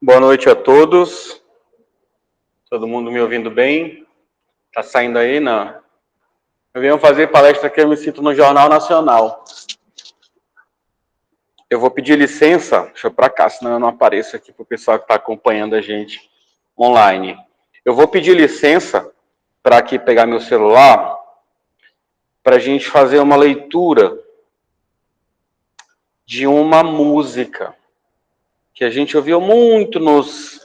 Boa noite a todos. Todo mundo me ouvindo bem? Tá saindo aí? Não. Eu venho fazer palestra aqui, eu me sinto no Jornal Nacional. Eu vou pedir licença, deixa eu para cá, senão eu não apareço aqui para o pessoal que está acompanhando a gente online. Eu vou pedir licença para aqui pegar meu celular, para a gente fazer uma leitura de uma música que a gente ouviu muito nos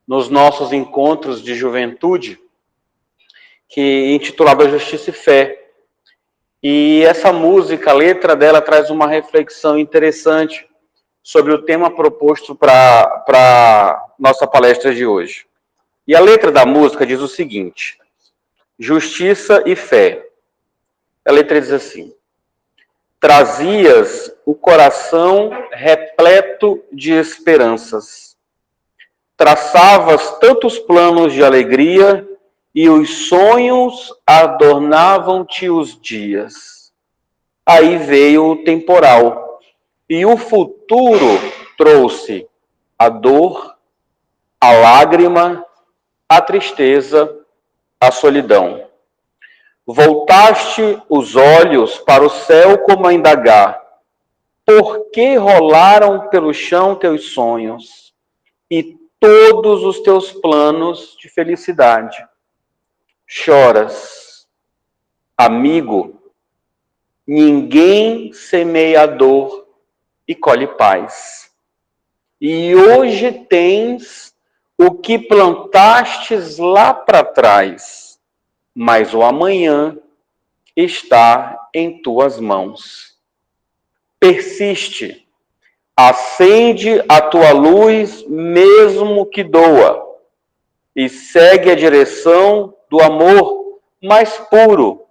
nossos encontros de juventude, que é intitulada Justiça e Fé. E essa música, a letra dela traz uma reflexão interessante sobre o tema proposto para nossa palestra de hoje. E a letra da música diz o seguinte: Justiça e Fé. A letra diz assim: trazias o coração repleto de esperanças, traçavas tantos planos de alegria e os sonhos adornavam-te os dias. Aí veio o temporal e o futuro trouxe a dor, a lágrima, a tristeza, a solidão. Voltaste os olhos para o céu como a indagar: por que rolaram pelo chão teus sonhos e todos os teus planos de felicidade? Choras, amigo, ninguém semeia dor e colhe paz. E hoje tens o que plantastes lá para trás, mas o amanhã está em tuas mãos. Persiste, acende a tua luz, mesmo que doa, e segue a direção do amor mais puro,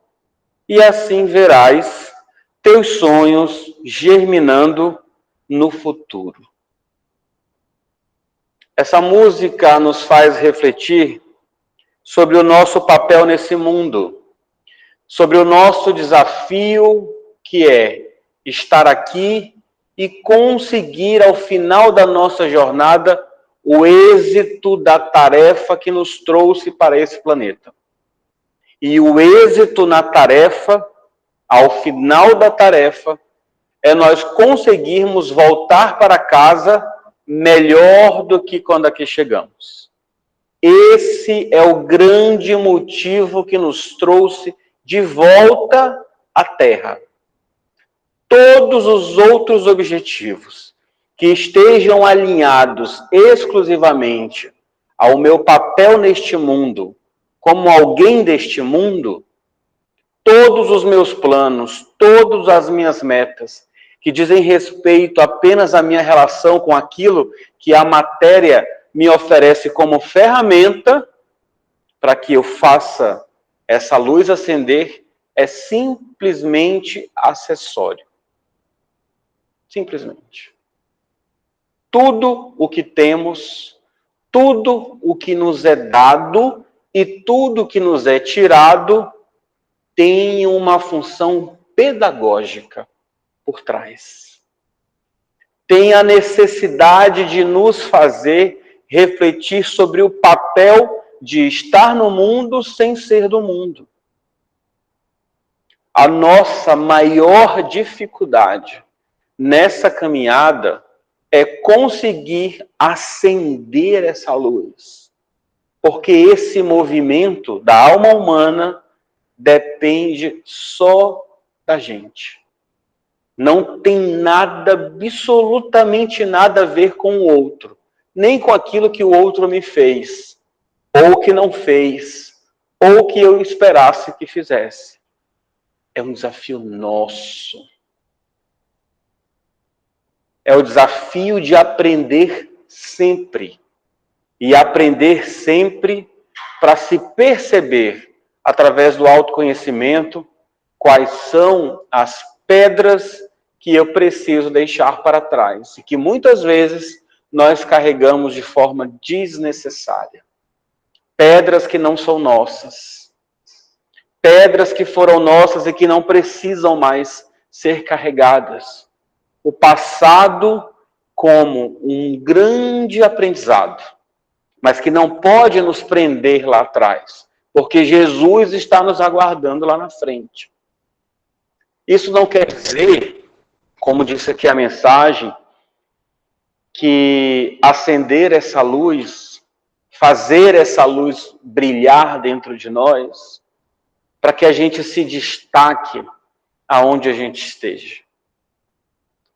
e assim verás teus sonhos germinando no futuro. Essa música nos faz refletir sobre o nosso papel nesse mundo, sobre o nosso desafio, que é estar aqui e conseguir, ao final da nossa jornada, o êxito da tarefa que nos trouxe para esse planeta. E o êxito na tarefa, ao final da tarefa, é nós conseguirmos voltar para casa melhor do que quando aqui chegamos. Esse é o grande motivo que nos trouxe de volta à Terra. Todos os outros objetivos que estejam alinhados exclusivamente ao meu papel neste mundo, como alguém deste mundo, todos os meus planos, todas as minhas metas, que dizem respeito apenas à minha relação com aquilo que a matéria me oferece como ferramenta para que eu faça essa luz acender, é simplesmente acessório. Simplesmente. Tudo o que temos, tudo o que nos é dado e tudo o que nos é tirado tem uma função pedagógica por trás. Tem a necessidade de nos fazer refletir sobre o papel de estar no mundo sem ser do mundo. A nossa maior dificuldade nessa caminhada é conseguir acender essa luz. Porque esse movimento da alma humana depende só da gente. Não tem nada, absolutamente nada a ver com o outro. Nem com aquilo que o outro me fez, ou que não fez, ou que eu esperasse que fizesse. É um desafio nosso. É o desafio de aprender sempre. E aprender sempre para se perceber, através do autoconhecimento, quais são as pedras que eu preciso deixar para trás. E que muitas vezes nós carregamos de forma desnecessária. Pedras que não são nossas. Pedras que foram nossas e que não precisam mais ser carregadas. O passado como um grande aprendizado, mas que não pode nos prender lá atrás, porque Jesus está nos aguardando lá na frente. Isso não quer dizer, como disse aqui a mensagem, que acender essa luz, fazer essa luz brilhar dentro de nós, para que a gente se destaque aonde a gente esteja.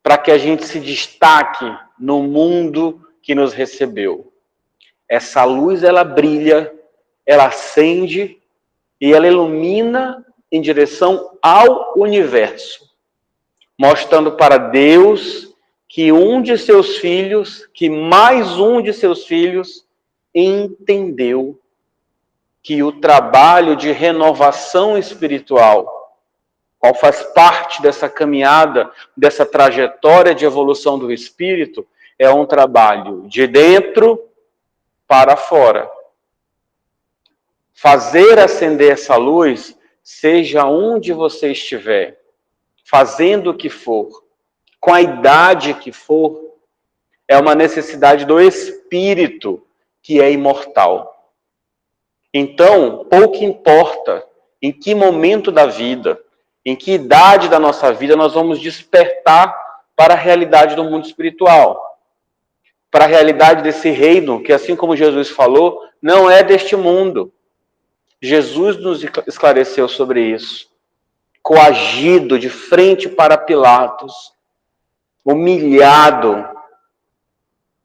Para que a gente se destaque no mundo que nos recebeu. Essa luz, ela brilha, ela acende e ela ilumina em direção ao universo, mostrando para Deus que mais um de seus filhos entendeu que o trabalho de renovação espiritual, qual faz parte dessa caminhada, dessa trajetória de evolução do espírito, é um trabalho de dentro para fora. Fazer acender essa luz, seja onde você estiver, fazendo o que for, com a idade que for, é uma necessidade do espírito que é imortal. Então, pouco importa em que momento da vida, em que idade da nossa vida nós vamos despertar para a realidade do mundo espiritual, para a realidade desse reino, que assim como Jesus falou, não é deste mundo. Jesus nos esclareceu sobre isso. Coagido de frente para Pilatos, humilhado,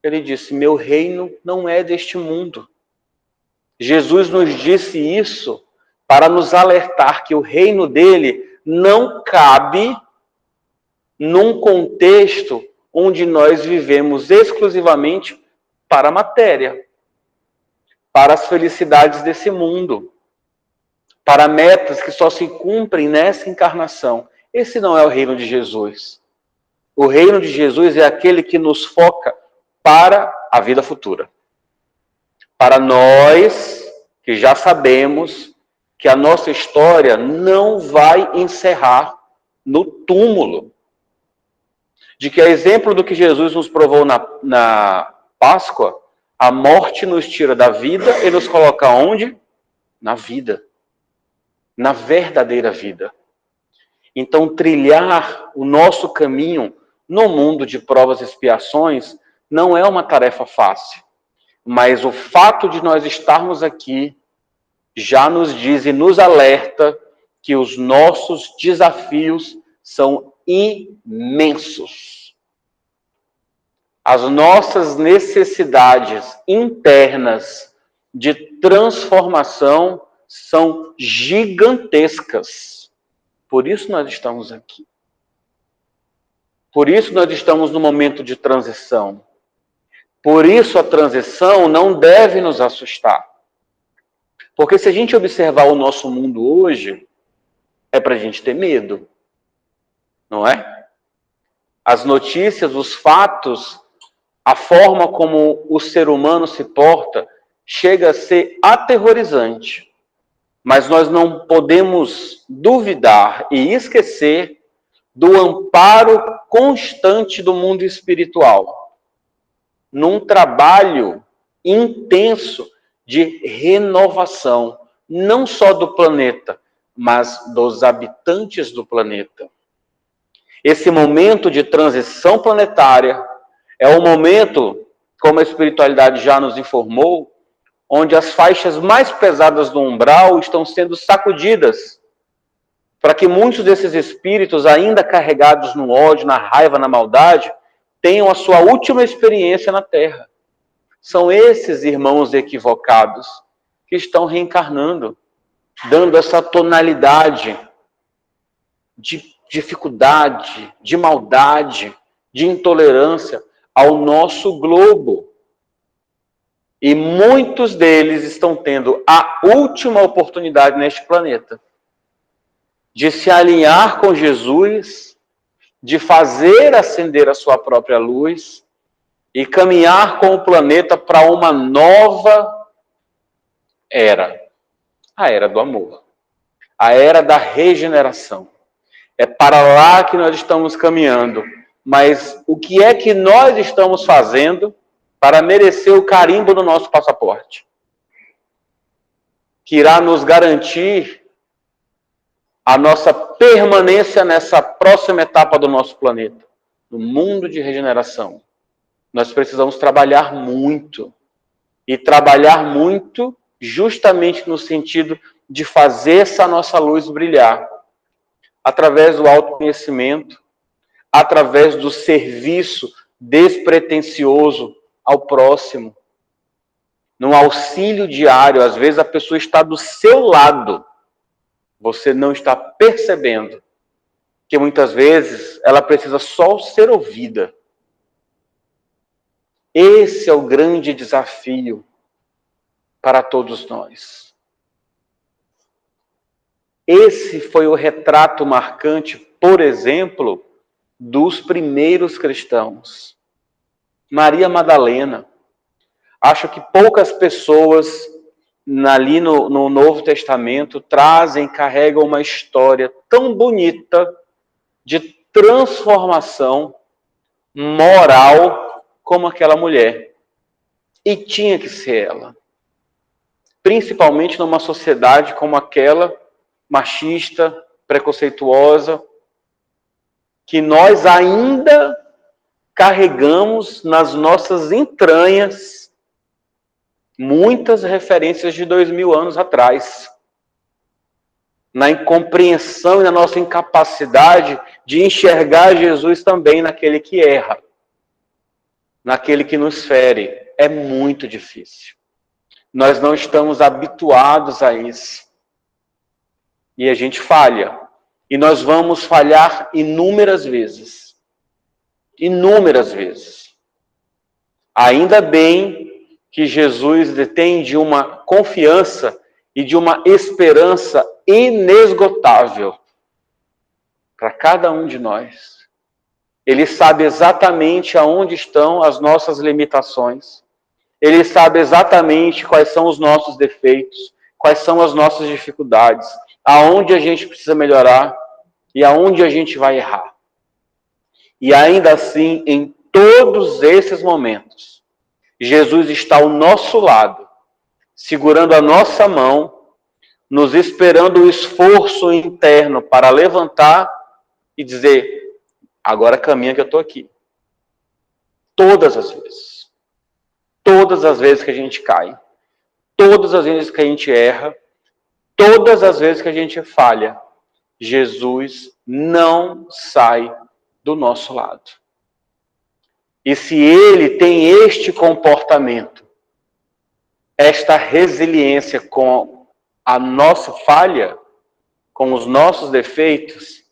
ele disse: meu reino não é deste mundo. Jesus nos disse isso para nos alertar que o reino dele não cabe num contexto onde nós vivemos exclusivamente para a matéria, para as felicidades desse mundo, para metas que só se cumprem nessa encarnação. Esse não é o reino de Jesus. O reino de Jesus é aquele que nos foca para a vida futura. Para nós que já sabemos que a nossa história não vai encerrar no túmulo. De que, a exemplo do que Jesus nos provou na Páscoa, a morte nos tira da vida e nos coloca onde? Na vida. Na verdadeira vida. Então, trilhar o nosso caminho no mundo de provas e expiações não é uma tarefa fácil. Mas o fato de nós estarmos aqui já nos diz e nos alerta que os nossos desafios são imensos. As nossas necessidades internas de transformação são gigantescas. Por isso nós estamos aqui. Por isso nós estamos no momento de transição. Por isso a transição não deve nos assustar. Porque se a gente observar o nosso mundo hoje, é para a gente ter medo. Não é? As notícias, os fatos, a forma como o ser humano se porta, chega a ser aterrorizante. Mas nós não podemos duvidar e esquecer do amparo constante do mundo espiritual, num trabalho intenso de renovação, não só do planeta, mas dos habitantes do planeta. Esse momento de transição planetária é um momento, como a espiritualidade já nos informou, onde as faixas mais pesadas do umbral estão sendo sacudidas, para que muitos desses espíritos, ainda carregados no ódio, na raiva, na maldade, tenham a sua última experiência na Terra. São esses irmãos equivocados que estão reencarnando, dando essa tonalidade de dificuldade, de maldade, de intolerância ao nosso globo. E muitos deles estão tendo a última oportunidade neste planeta de se alinhar com Jesus, de fazer acender a sua própria luz e caminhar com o planeta para uma nova era. A era do amor. A era da regeneração. É para lá que nós estamos caminhando. mas o que é que nós estamos fazendo para merecer o carimbo do nosso passaporte? Que irá nos garantir a nossa permanência nessa próxima etapa do nosso planeta, no mundo de regeneração. Nós precisamos trabalhar muito, e trabalhar muito justamente no sentido de fazer essa nossa luz brilhar, através do autoconhecimento, através do serviço despretensioso ao próximo, num auxílio diário. Às vezes a pessoa está do seu lado, você não está percebendo que muitas vezes ela precisa só ser ouvida. Esse é o grande desafio para todos nós. Esse foi o retrato marcante, por exemplo, dos primeiros cristãos. Maria Madalena. Acho que poucas pessoas ali no Novo Testamento carregam uma história tão bonita de transformação moral como aquela mulher. E tinha que ser ela. Principalmente numa sociedade como aquela, machista, preconceituosa, que nós ainda carregamos nas nossas entranhas muitas referências de 2000 anos atrás. Na incompreensão e na nossa incapacidade de enxergar Jesus também naquele que erra, naquele que nos fere. É muito difícil. Nós não estamos habituados a isso. E a gente falha. E nós vamos falhar inúmeras vezes. Inúmeras vezes. Ainda bem que Jesus detém de uma confiança e de uma esperança inesgotável para cada um de nós. Ele sabe exatamente aonde estão as nossas limitações. Ele sabe exatamente quais são os nossos defeitos, quais são as nossas dificuldades, aonde a gente precisa melhorar e aonde a gente vai errar. E ainda assim, em todos esses momentos, Jesus está ao nosso lado, segurando a nossa mão, nos esperando o esforço interno para levantar e dizer: agora caminha que eu estou aqui. Todas as vezes. Todas as vezes que a gente cai. Todas as vezes que a gente erra. Todas as vezes que a gente falha. Jesus não sai do nosso lado. E se ele tem este comportamento, esta resiliência com a nossa falha, com os nossos defeitos,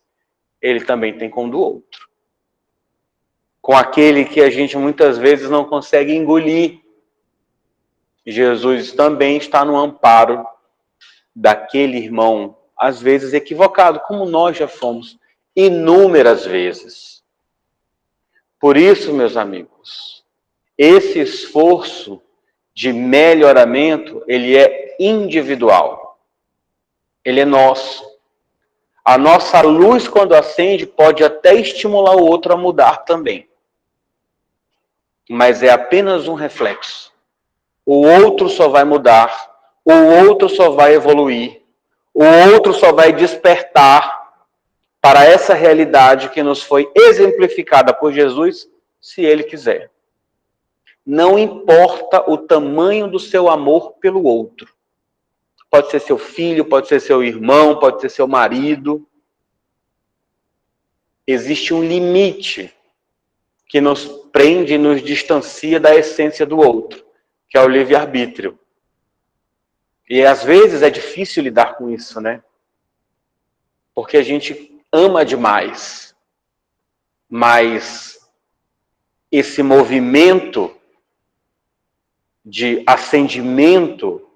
ele também tem com o do outro. Com aquele que a gente muitas vezes não consegue engolir. Jesus também está no amparo daquele irmão, às vezes equivocado, como nós já fomos inúmeras vezes. Por isso, meus amigos, esse esforço de melhoramento, ele é individual. Ele é nosso. A nossa luz, quando acende, pode até estimular o outro a mudar também. Mas é apenas um reflexo. O outro só vai mudar, o outro só vai evoluir, o outro só vai despertar para essa realidade que nos foi exemplificada por Jesus, se ele quiser. Não importa o tamanho do seu amor pelo outro. Pode ser seu filho, pode ser seu irmão, pode ser seu marido. Existe um limite que nos prende e nos distancia da essência do outro, que é o livre-arbítrio. E às vezes é difícil lidar com isso, né? Porque a gente ama demais. Mas esse movimento de acendimento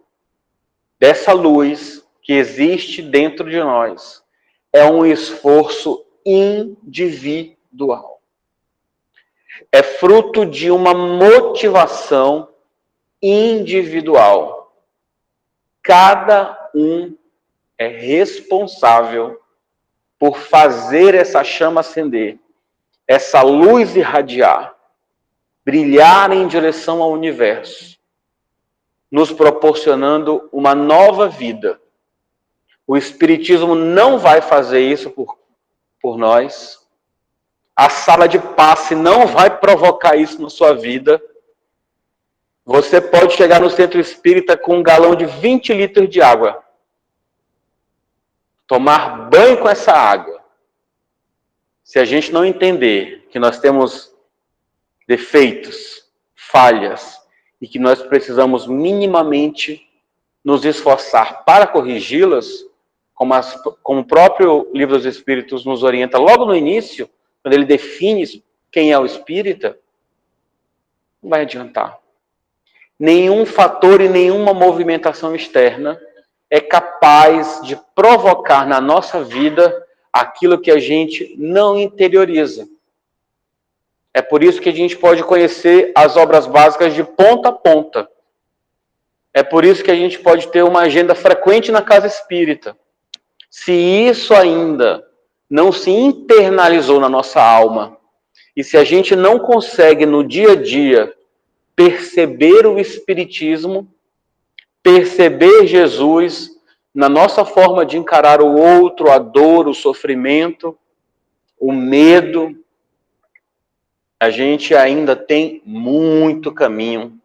dessa luz que existe dentro de nós é um esforço individual. É fruto de uma motivação individual. Cada um é responsável por fazer essa chama acender essa luz irradiar, brilhar em direção ao universo, nos proporcionando uma nova vida. O Espiritismo não vai fazer isso por nós. A sala de passe não vai provocar isso na sua vida. Você pode chegar no centro espírita com um galão de 20 litros de água. Tomar banho com essa água. Se a gente não entender que nós temos defeitos, falhas, e que nós precisamos minimamente nos esforçar para corrigi-las, como o próprio Livro dos Espíritos nos orienta logo no início, quando ele define quem é o espírita, não vai adiantar. Nenhum fator e nenhuma movimentação externa é capaz de provocar na nossa vida aquilo que a gente não interioriza. É por isso que a gente pode conhecer as obras básicas de ponta a ponta. É por isso que a gente pode ter uma agenda frequente na casa espírita. Se isso ainda não se internalizou na nossa alma, e se a gente não consegue no dia a dia perceber o Espiritismo, perceber Jesus na nossa forma de encarar o outro, a dor, o sofrimento, o medo, a gente ainda tem muito caminho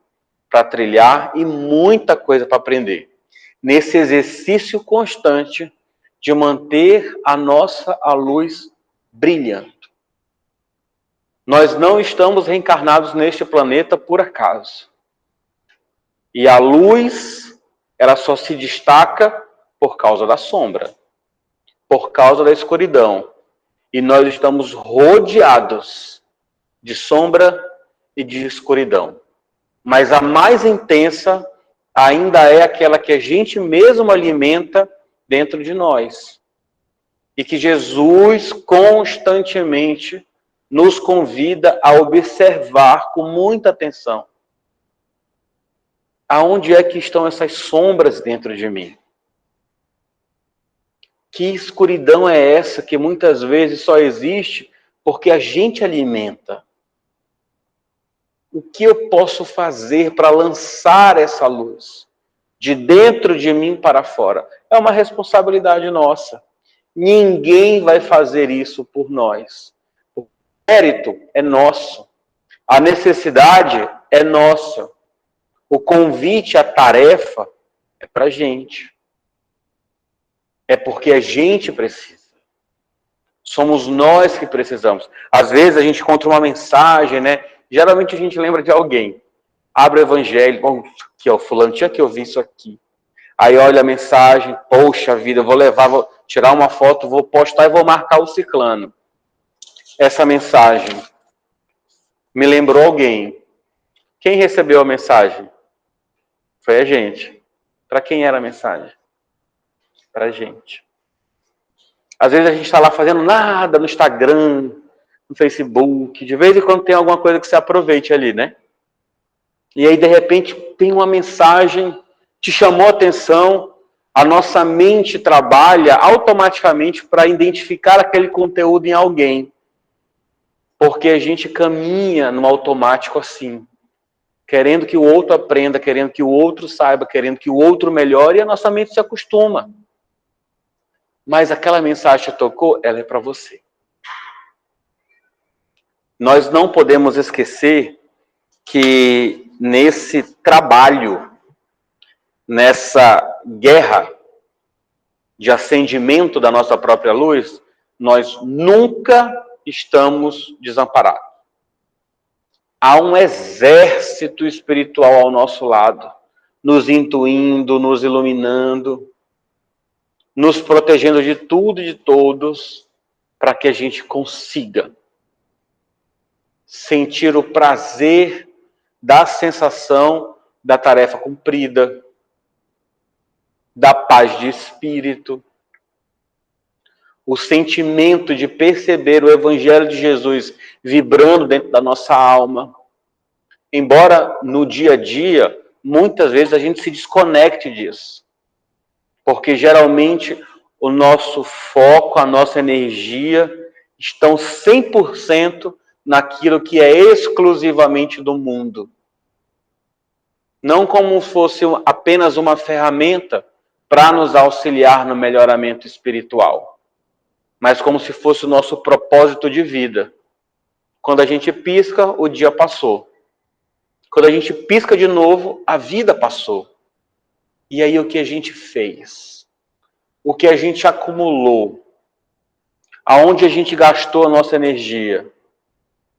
para trilhar e muita coisa para aprender. Nesse exercício constante de manter a luz brilhando. Nós não estamos reencarnados neste planeta por acaso. E a luz, ela só se destaca por causa da sombra, por causa da escuridão. E nós estamos rodeados de sombra e de escuridão. Mas a mais intensa ainda é aquela que a gente mesmo alimenta dentro de nós. E que Jesus constantemente nos convida a observar com muita atenção. Aonde é que estão essas sombras dentro de mim? Que escuridão é essa que muitas vezes só existe porque a gente alimenta? O que eu posso fazer para lançar essa luz de dentro de mim para fora? É uma responsabilidade nossa. Ninguém vai fazer isso por nós. O mérito é nosso. A necessidade é nossa. O convite, a tarefa é para a gente. É porque a gente precisa. Somos nós que precisamos. Às vezes a gente encontra uma mensagem, né? Geralmente a gente lembra de alguém. Abre o evangelho, bom, aqui ó, fulano, tinha que ouvir isso aqui. Aí olha a mensagem, poxa vida, eu vou levar, vou tirar uma foto, vou postar e vou marcar o ciclano. Essa mensagem me lembrou alguém. Quem recebeu a mensagem? Foi a gente. Para quem era a mensagem? Para a gente. Às vezes a gente está lá fazendo nada no Instagram, no Facebook, de vez em quando tem alguma coisa que você aproveite ali, né? E aí, de repente, tem uma mensagem, te chamou a atenção, a nossa mente trabalha automaticamente para identificar aquele conteúdo em alguém. Porque a gente caminha no automático assim, querendo que o outro aprenda, querendo que o outro saiba, querendo que o outro melhore, e a nossa mente se acostuma. Mas aquela mensagem que tocou, ela é para você. Nós não podemos esquecer que nesse trabalho, nessa guerra de acendimento da nossa própria luz, nós nunca estamos desamparados. Há um exército espiritual ao nosso lado, nos intuindo, nos iluminando, nos protegendo de tudo e de todos, para que a gente consiga sentir o prazer da sensação da tarefa cumprida, da paz de espírito, o sentimento de perceber o Evangelho de Jesus vibrando dentro da nossa alma. Embora no dia a dia, muitas vezes a gente se desconecte disso. Porque geralmente o nosso foco, a nossa energia estão 100% naquilo que é exclusivamente do mundo. Não como fosse apenas uma ferramenta para nos auxiliar no melhoramento espiritual, mas como se fosse o nosso propósito de vida. Quando a gente pisca, o dia passou. Quando a gente pisca de novo, a vida passou. E aí o que a gente fez? O que a gente acumulou? Aonde a gente gastou a nossa energia?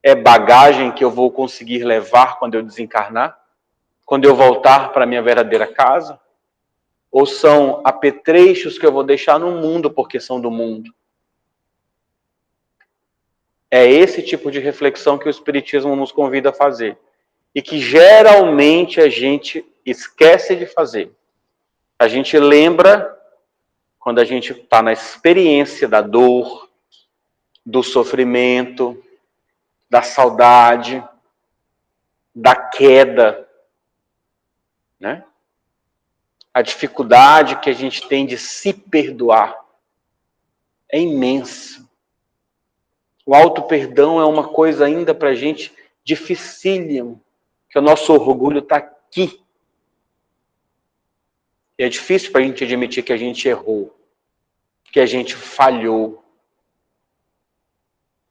É bagagem que eu vou conseguir levar quando eu desencarnar? Quando eu voltar para a minha verdadeira casa? Ou são apetrechos que eu vou deixar no mundo porque são do mundo? É esse tipo de reflexão que o Espiritismo nos convida a fazer. E que geralmente a gente esquece de fazer. A gente lembra quando a gente está na experiência da dor, do sofrimento, da saudade, da queda, né? A dificuldade que a gente tem de se perdoar é imensa. O auto-perdão é uma coisa ainda para a gente dificílimo, que o nosso orgulho está aqui. E é difícil para a gente admitir que a gente errou, que a gente falhou,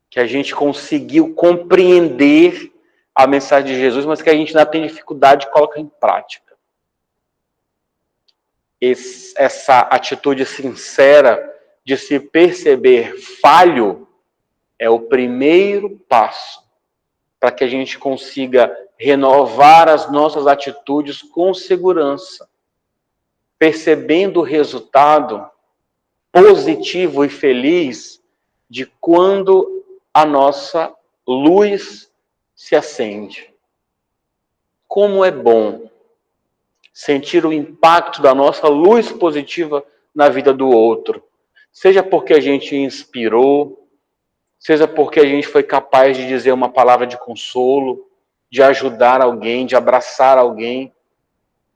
que a gente conseguiu compreender a mensagem de Jesus, mas que a gente ainda tem dificuldade de colocar em prática. Essa atitude sincera de se perceber falho é o primeiro passo para que a gente consiga renovar as nossas atitudes com segurança, percebendo o resultado positivo e feliz de quando a nossa luz se acende. Como é bom sentir o impacto da nossa luz positiva na vida do outro. Seja porque a gente inspirou, seja porque a gente foi capaz de dizer uma palavra de consolo, de ajudar alguém, de abraçar alguém,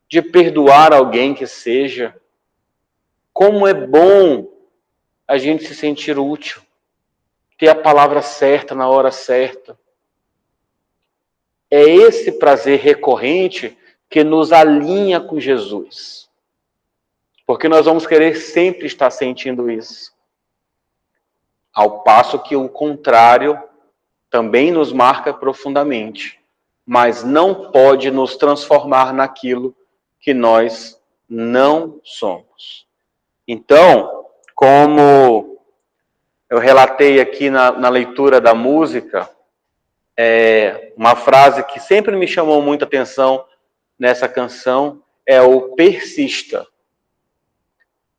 de perdoar alguém que seja. Como é bom a gente se sentir útil, ter a palavra certa na hora certa. É esse prazer recorrente que nos alinha com Jesus. Porque nós vamos querer sempre estar sentindo isso. Ao passo que o contrário também nos marca profundamente, mas não pode nos transformar naquilo que nós não somos. Então, como eu relatei aqui na leitura da música, uma frase que sempre me chamou muita atenção nessa canção é o persista.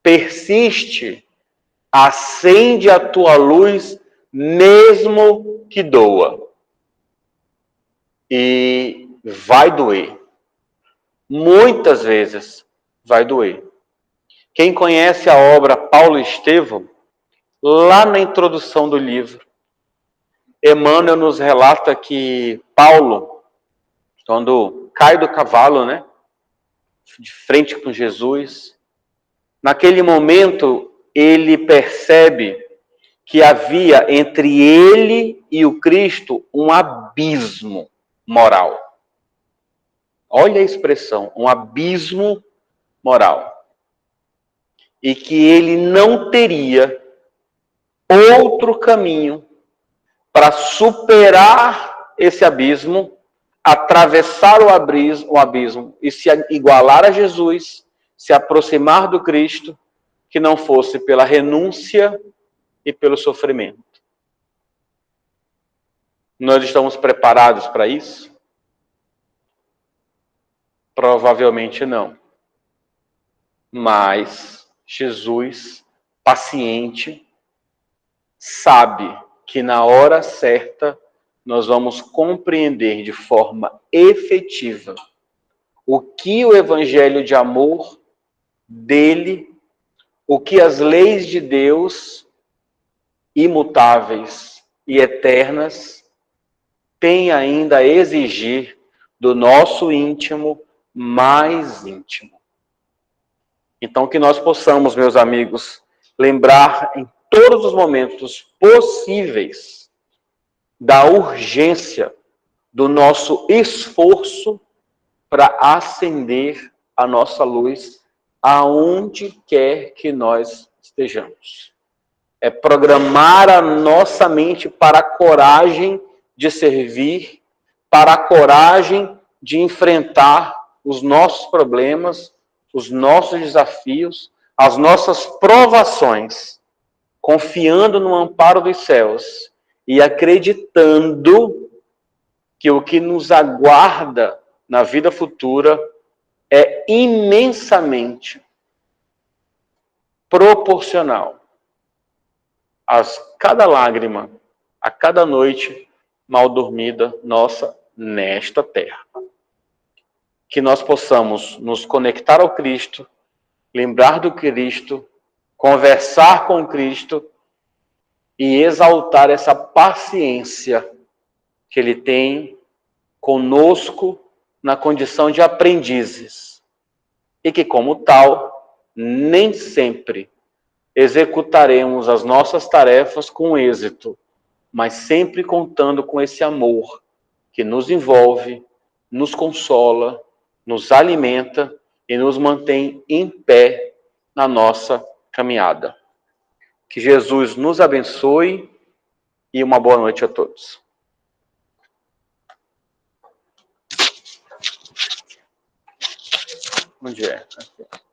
Persiste, acende a tua luz, mesmo que doa. E vai doer. Muitas vezes vai doer. Quem conhece a obra Paulo Estevão, lá na introdução do livro, Emmanuel nos relata que Paulo, quando cai do cavalo, né, de frente com Jesus, naquele momento ele percebe que havia entre ele e o Cristo um abismo moral. Olha a expressão, um abismo moral. E que ele não teria outro caminho para superar esse abismo, atravessar o abismo e se igualar a Jesus, se aproximar do Cristo, que não fosse pela renúncia e pelo sofrimento. Nós estamos preparados para isso? Provavelmente não. Mas Jesus, paciente, sabe que na hora certa nós vamos compreender de forma efetiva o que o evangelho de amor dele, o que as leis de Deus imutáveis e eternas têm ainda a exigir do nosso íntimo mais íntimo. Então que nós possamos, meus amigos, lembrar em todos os momentos possíveis da urgência do nosso esforço para acender a nossa luz aonde quer que nós estejamos. É programar a nossa mente para a coragem de servir, para a coragem de enfrentar os nossos problemas, os nossos desafios, as nossas provações, confiando no amparo dos céus e acreditando que o que nos aguarda na vida futura é imensamente proporcional a cada lágrima, a cada noite mal dormida nossa nesta terra. Que nós possamos nos conectar ao Cristo, lembrar do Cristo, conversar com Cristo e exaltar essa paciência que Ele tem conosco na condição de aprendizes. E que, como tal, nem sempre executaremos as nossas tarefas com êxito, mas sempre contando com esse amor que nos envolve, nos consola, nos alimenta e nos mantém em pé na nossa caminhada. Que Jesus nos abençoe e uma boa noite a todos. Onde é? Aqui.